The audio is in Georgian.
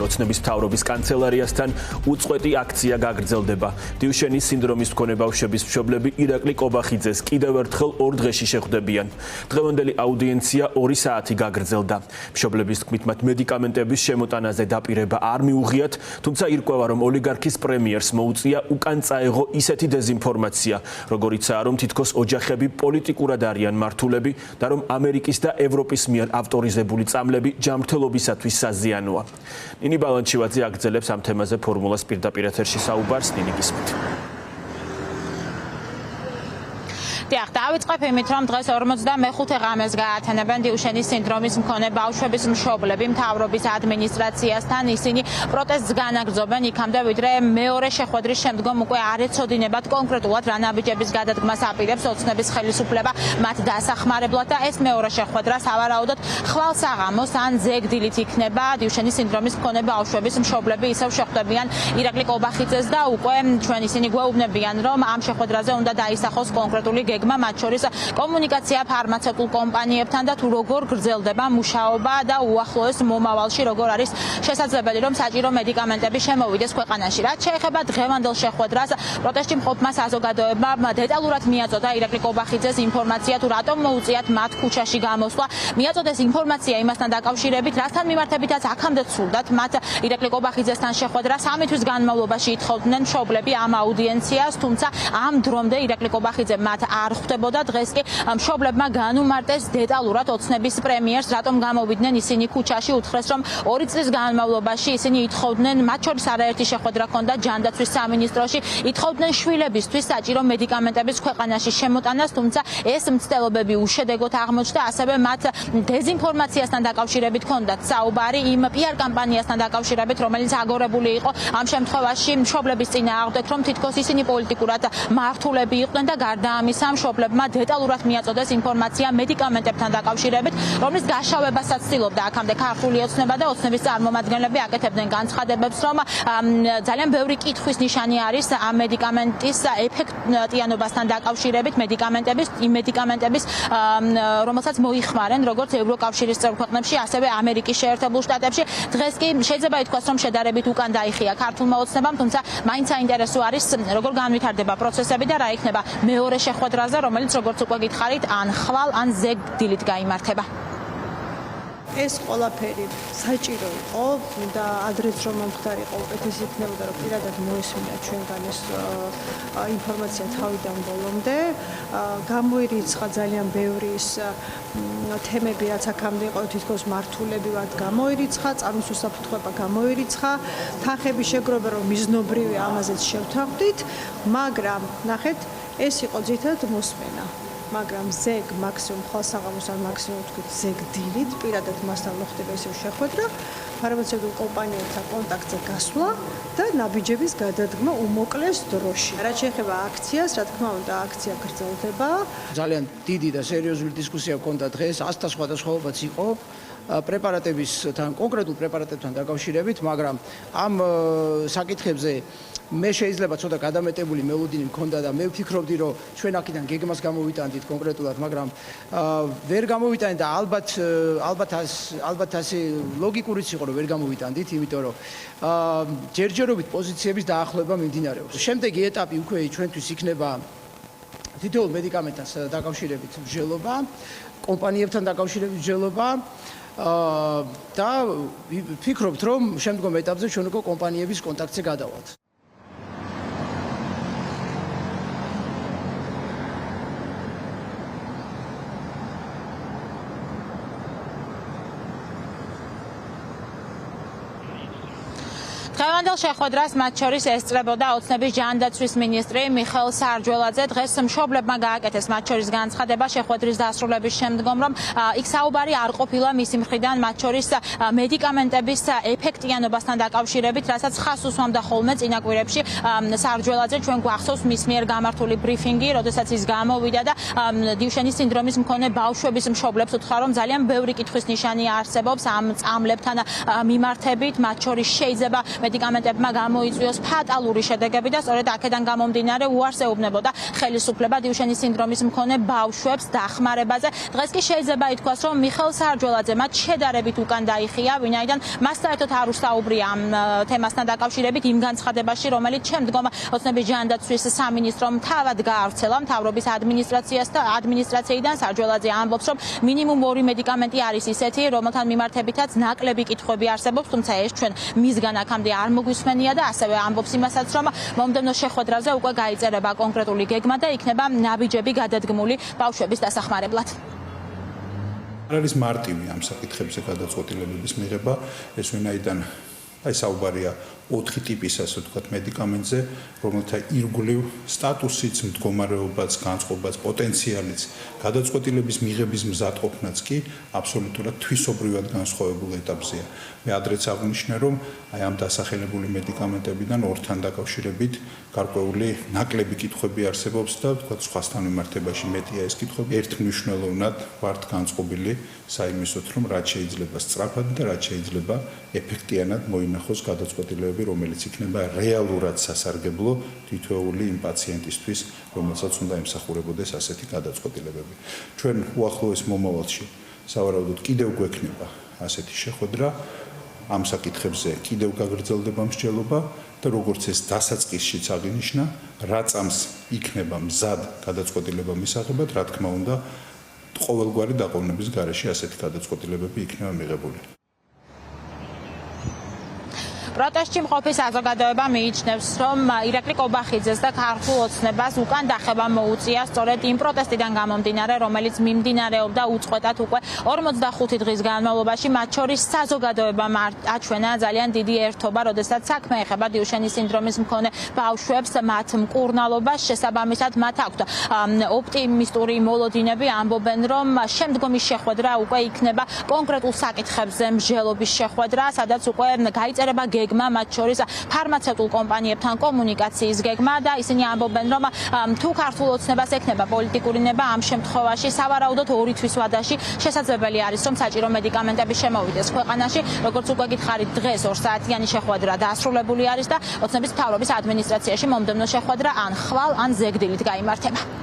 ოცნების მთავრობის კანცელარიასთან უწყვეტი აქცია გაგრძელდება. დიუშენის სინდრომის მქონე ბავშვების მშობლები ირაკლი კობახიძეს კიდევ ერთხელ 2 დღეში შეხვდებიან. დღევანდელი აუდიენცია 2 საათი გაგრძელდა. მშობლების თქმით, მათ მედიკამენტების შემოტანაზე დაპირება არ მიუღიათ, თუმცა ირკვევა, რომ ოლიგარქის პრემიერს მოუწია უკან წაეღო ისეთი დეზინფორმაცია, როგორიცაა, რომ თითქოს ოჯახები პოლიტიკურად არიან მართულები და რომ ამერიკის და ევროპის მიერ ავტორიზებული წამლები ჯანმრთელობისათვის საზიანოა. ნინი ბალანჩივაძე აგრძელებს ამ თემაზე ფორმულას პირდაპირ ეთერში საუბარს. ნინი გისმით. დიახ, დავიწყებ იმით, რომ დღეს 45 ღამეს გაათენებენ დიუშენის სინდრომის მქონე ბავშვების მშობლები მთავრობის ადმინისტრაციასთან. ისინი პროტესტს განაგრძობენ იქამდე, ვიდრე მეორე შეხვედრის შემდგომ უკვე არ ეცოდინებათ კონკრეტულად რა ნაბიჯების გადადგმას აპირებს ოცნების ხელისუფლება მათ დასახმარებლად და ეს მეორე შეხვედრა სავარაუდოდ ხვალსაღამოს ან ზეგდილით იქნება. დიუშენის სინდრომის მქონე ბავშვების მშობლები ისევ შეხვდებიან ირაკლი კობახიძეს და უკვე ჩვენ ისინი გვეუბნებიან, რომ ამ შეხვედრაზე უნდა დაისახოს კონკრეტული გეგმა, მათ შორის კომუნიკაცია ფარმაცევტულ კომპანიებთან და თუ როგორ გრძელდება მუშაობა და უახლოეს მომავალში როგორ არის შესაძლებელი, რომ საჭირო მედიკამენტები შემოვიდეს ქვეყანაში. რაც შეეხება დღევანდელ შეხვედრას, პროტესტში მყოფმა საზოგადოებამ დეტალურად მიაწოდა ირაკლი კობახიძეს ინფორმაცია, თუ რატომ მოუწიათ მათ ქუჩაში გამოსვლა. მიაწოდეს ინფორმაცია იმასთან დაკავშირებით, რასთან მიმართებითაც აქამდე ცურდათ მათ ირაკლი კობახიძესთან შეხვედრა 3 თვის განმავლობაში ითხოვდნენ მშობლები ამ აუდიენციას, თუმცა ამ დრომდე ირაკლი კობახიძე მათ არ ხვდებოდა. დღეს კი მშობლებმა განუმარტეს დეტალურად ოცნების პრემიერს, რატომ გამოვიდნენ ისინი ქუჩაში, უთხრეს, რომ 2 წლის განმავლობაში ისინი ითხოვდნენ, მათ შორის არაერთი შეხვედრა ჰქონდა ჯანდაცვის სამინისტროში, ითხოვდნენ შვილებისთვის საჭირო მედიკამენტების ქვეყანაში შემოტანას, თუმცა ეს მცდელობები უშედეგოდ აღმოჩნდა. ასევე მათ დეზინფორმაციასთან დაკავშირებით ჰქონდათ საუბარი, იმ PR კამპანიასთან დაკავშირებით, რომელიც აგორებული იყო ამ შემთხვევაში მშობლების წინააღმდეგ, რომ თითქოს ისინი პოლიტიკურად მართულები იყვნენ და გარდა ამისა მშობლებმა დეტალურად მიაწოდეს ინფორმაცია მედიკამენტებთან დაკავშირებით, რომლის გაშავებასაც ცდილობდა აქამდე ქართული ოცნება და ოცნების წარმომადგენლები აკეთებდნენ განცხადებებს, რომ ძალიან ბევრი კითხვის ნიშანი არის ამ მედიკამენტის ეფექტიანობასთან დაკავშირებით, მედიკამენტების რომელსაც მოიხმარენ როგორც ევროკავშირის წევრ ქვეყნებში, ასევე ამერიკის შეერთებულ შტატებში. დღეს კი შეიძლება ითქვას, რომ შედარებით უკან დაიხია ქართულმა ოცნებამ, თუმცა მაინც საინტერესო არის როგორ განვითარდება პროცესები და რა იქნება მეორე შეხვედრაზე, რომელიც როგორც უკვე გითხარით, ან ხვალ, ან ზეგდილით გაიმართება. ეს ყველაფერი საჭირო იყო და ადრეც რომ მომხდარიყო უკეთესი იქნებოდა, რომ პირადად მოესმინა ჩვენგან ეს ინფორმაცია თავიდან ბოლომდე. გამოირიცხა ძალიან ბევრი ის თემები, რაც აქამდე იყო თითქოს მართულები ვართ, გამოირიცხა, წარმოსულ საფუძვლება გამოირიცხა, თანხები შეგროვება, რომ მიზნობრივი ამაზეც შევთანხმდით, მაგრამ ნახეთ, ეს იყო ძირითადად მოსმენა. მაგრამ ზეგ მაქსიმუმ ხვალსაღამოს ან მაქსიმუმ თქვით ზეგდილით პირადად მასთან მოხდება ისევ შეხვედრა, ფარმაცევტულ კომპანიებთან კონტაქტზე გასვლა და ნაბიჯების გადადგმა უმოკლეს დროში. რაც შეეხება აქციას, რა თქმა უნდა, აქცია გრძელდება. ძალიან დიდი და სერიოზული დისკუსია ჰქონდა დღეს, 100 სხვადასხვაობაც იყო პრეპარატებისთან, კონკრეტულ პრეპარატებთან დაკავშირებით, მაგრამ ამ საკითხებზე მე შეიძლება ცოტა გადამეტებული მელოდინი მქონდა და მე ვფიქრობდი, რომ ჩვენ აქედან გეგმას გამოვიტანდით კონკრეტულად, მაგრამ ვერ გამოვიტანეთ და ალბათ ასე ლოგიკურიც იყო, რომ ვერ გამოვიტანდით, იმიტომ რომ ჯერჯერობით პოზიციების დაახლოება მიმდინარეობს. შემდეგი ეტაპი უკვე ჩვენთვის იქნება თითოეულ მედიკამენტთან დაკავშირებით მსჯელობა, კომპანიებთან დაკავშირებით მსჯელობა და ვფიქრობთ, რომ შემდგომ ეტაპზე ჩვენ უკვე კომპანიების კონტაქტზე გადავალთ. დღევანდელ შეხვედრას მათ შორის ესწრებოდა ოცნების ჯანდაცვის მინისტრი მიხეილ სარჯველაძე. დღეს მშობლებმა გააკეთეს მათ შორის განცხადება შეხვედრის დასრულების შემდგომ, რომ იქ საუბარი არ ყოფილა მისი მხრიდან მათ შორის მედიკამენტების ეფექტიანობასთან დაკავშირებით, რასაც ხაზს უსვამდა ხოლმე წინა კვირებში სარჯველაძე. ჩვენ გვახსოვს მის მიერ გამართული ბრიფინგი, როდესაც ის გამოვიდა და დიუშენის სინდრომის მქონე ბავშვების მშობლებს უთხრა, რომ ძალიან ბევრი კითხვის ნიშანი არსებობს ამ წამლებთან მიმართებით, მათ შორის შეიძლება მედიკამენტების მედიკამენტებმა გამოიწვიოს ფატალური შედეგები და სწორედ აქედან გამომდინარე უარს ეუბნებოდა ხელისუფლება დიუშენის სინდრომის მქონე ბავშვებს დახმარებაზე. დღეს კი შეიძლება ითქვას, რომ მიხეილ სარჯველაძე მათ შედარებით უკან დაიხია, ვინაიდან მას საერთოდ არ უსაუბრია ამ თემასთან დაკავშირებით იმ განცხადებაში, რომელიც შემდგომ ოცნების ჯანდაცვის სამინისტრომ თავად გაავრცელა მთავრობის ადმინისტრაციიდან. სარჯველაძე ამბობს, რომ მინიმუმ 2 მედიკამენტი არის ისეთი, რომელთან მიმართებითაც ნაკლები კითხვები არსებობს, თუმცა ეს ჩვენ მისგან აქამდე არ მოგვისმენია და ასევე ამბობს იმასაც, რომ მომდევნო შეხვედრაზე უკვე გაიწერება კონკრეტული გეგმა და იქნება ნაბიჯები გადადგმული ბავშვების დასახმარებლად. არ არის მარტივი ამ საკითხებზე გადაწყვეტილებების მიღება, ეს ვინაიდან საუბარია 4 ტიპის, ასე ვთქვათ, მედიკამენტზე, რომელთა ირგვლივ სტატუსიც, მდგომარეობაც, განწყობაც, პოტენციალიც, გადაწყვეტილების მიღების მზადყოფნაც კი აბსოლუტურად თვისობრივად განსხვავებულ ეტაპზეა. მე ადრეც აღვნიშნე, რომ ამ დასახელებული მედიკამენტებიდან ორთან დაკავშირებით გარკვეული ნაკლები კითხვები არსებობს და ვთქვათ, სხვასთან მიმართებაში მეტია ეს კითხვები. ერთმნიშვნელოვნად ვართ განწყობილი საიმისოთ, რომ რაც შეიძლება სწრაფად და რაც შეიძლება ეფექტიანად მოინახოს გადაწყვეტილებები, რომელიც იქნება რეალურად სასარგებლო თითოეული იმ პაციენტისთვის, რომელსაც უნდა ემსახურებოდეს ასეთი გადაწყვეტილებები. ჩვენ უახლოეს მომავალში სავარაუდოდ კიდევ გვექნება ასეთი შეხვედრა, ამ საკითხებზე კიდევ გაგრძელდება მსჯელობა და როგორც ეს დასაწყისშიც აღინიშნა, რა წამს იქნება მზად გადაწყვეტილება მისაღებად, რა თქმა უნდა, ყოველგვარი დაყოვნების გარეშე ასეთი გადაწყვეტილებები იქნება მიღებული. პროტესტში მყოფი საზოგადოება მიიჩნევს, რომ ირაკლი კობახიძეს და ქართულ ოცნებას უკან დახევა მოუწია სწორედ იმ პროტესტიდან გამომდინარე, რომელიც მიმდინარეობდა უწყვეტად უკვე 45 დღის განმავლობაში, მათ შორის საზოგადოებამ აჩვენა ძალიან დიდი ერთობა, როდესაც საქმე ეხება დიუშენის სინდრომის მქონე ბავშვებს, მათ მკურნალობას, შესაბამისად მათ აქვთ ოპტიმისტური მოლოდინები, ამბობენ, რომ შემდგომი შეხვედრა უკვე იქნება კონკრეტულ საკითხებზე მსჯელობის შეხვედრა, სადაც უკვე გაიწერება გეგმა, მათ შორის ფარმაცევტულ კომპანიებთან კომუნიკაციის გეგმა და ისინი ამბობენ, რომ თუ ქართულ ოცნებას ექნება პოლიტიკური ნება, ამ შემთხვევაში სავარაუდოდ 2 თვის ვადაში შესაძლებელი არის, რომ საჭირო მედიკამენტები შემოვიდეს ქვეყანაში. როგორც უკვე გითხარით, დღეს 2 საათიანი შეხვედრა დასრულებული არის და ოცნების მთავრობის ადმინისტრაციაში მომდევნო შეხვედრა ან ხვალ, ან ზეგდილით გაიმართება.